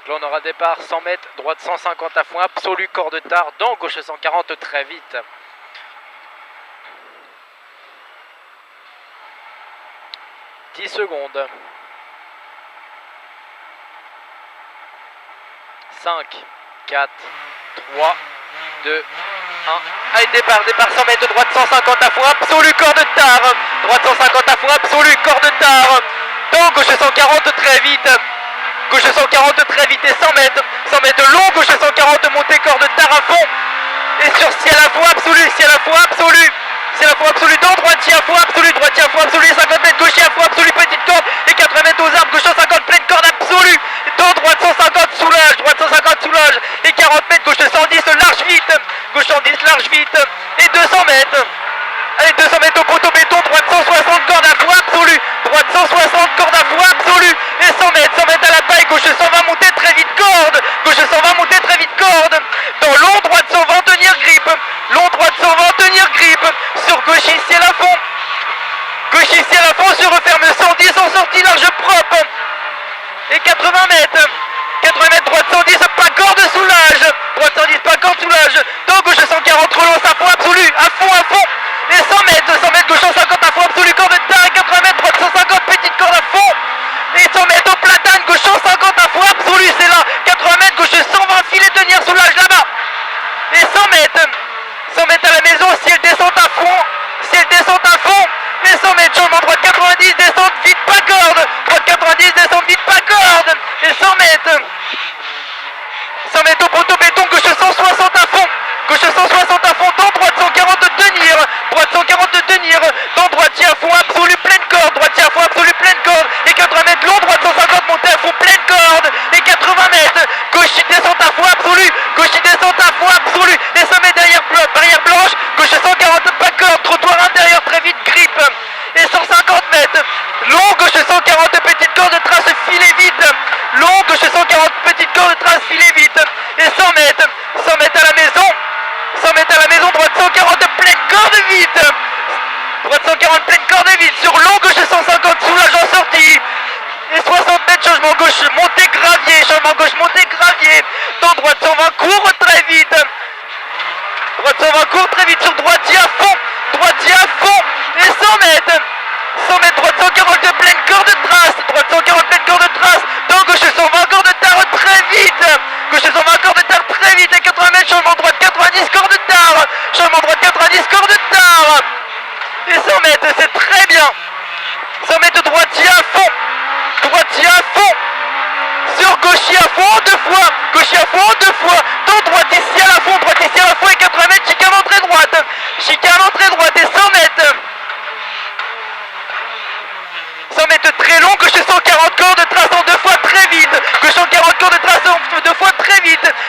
Donc là on aura départ 100 mètres, droite 150 à fond absolu, corps de tard, dans gauche 140 très vite. « 10 secondes. 5, 4, 3, 2, 1. Allez, départ 100 mètres, droite 150 à fond absolu, corps de tard. Droite 150 à fond absolu, corps de tard. Dans gauche 140 très vite. Gauche 140 très vite et 100 mètres long, gauche 140 montée, corps de tard à fond. Et sur ciel à fond absolu, ciel à fond absolu. Ciel à fond absolu, dans droitier à fond absolu, droitier à fond absolu, 50 mètres, gaucher à fond absolu, petite corde, et 80 mètres aux arbres, gauche 150, pleine corde absolue, dans droite 150, soulage, droite 150, soulage, et 40 mètres, gauche 110, large vite, gauche 110, large vite, et 200 mètres, allez 200 mètres au poteau béton, droite 160, corde à fond absolu, droite 160, corde à fond absolu, et 100 mètres à la paille, gauche 120, montée très vite, corde, gauche 120, montée très vite, corde, dans long, droite 120, tenir grippe, long, droite 120, tenir grippe, sur gauche ici à la fond, gauche ici à la fond, sur referme 110 en sortie large propre, et 80 mètres, droite 110, pas corde soulage, droite 110, pas corde soulage, dans gauche 140, relance à fond absolu, à fond, et 100 mètres, gauche 150 à fond absolu, corde de tard, et 80 mètres, droite 150, petite corde à fond, et 100 mètres au platane, gauche 150 à fond absolu, c'est là, 80 mètres, gauche 120, filet tenir soulage là-bas, et 100 mètres à la maison, ciel descend à fond, et 100 mètres, changement droite 90, descente vite, pas corde, droite 90, descente vite, pas corde, et 100 mètres au poteau béton, gauche 160 à fond, dans droite 140 de tenir, dans droitier à fond absolu, pleine corde, et 80 mètres long, droite 150, montée à fond, pleine corde, et 80 mètres, gauche descente à fond absolu, et 100 mètres derrière barrière blanche, gauche 140, pas corde, trottoir intérieur, très vite, grippe, et 150 mètres, long, gauche 140, petite corde de trace, filet vite, long, gauche 140, petite corde de trace, filet vite, et 100 mètres à la maison, droite 140, pleine corde vite, sur long, gauche 150, soulage en sortie, et 60 mètres, changement gauche, montée gravier, dans droite 120, court très vite, sur droitier à fond, et 100 mètres, droite 140 de pleine corde de trace, dans gauche 120, corde de tard très vite, et 80 mètres, changement droite 90, corde de tard, et 100 mètres, c'est très bien, 100 mètres droitier à fond, sur gaucher à fond deux fois, dans droite ici à la fond, et 80 mètres, chicane entrée droite, et 100 mètres, très long, gauche 140, corps de trace en deux fois très vite,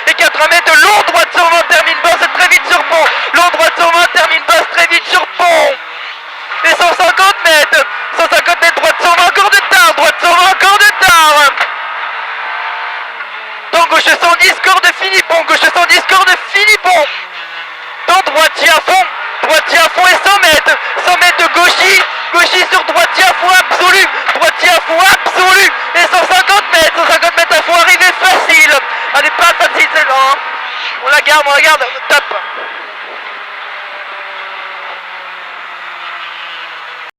et 80 mètres long, droite 120, termine basse très vite sur pont, et 150 mètres, droite 120, corps de tard, dans gauche 110, corps de Philippon, dans droitier à fond, et 100 mètres, de gauchis sur droitier à fond absolu, et 150 mètres à fond, arrivée facile, allez pas facile, c'est là, on la garde, top.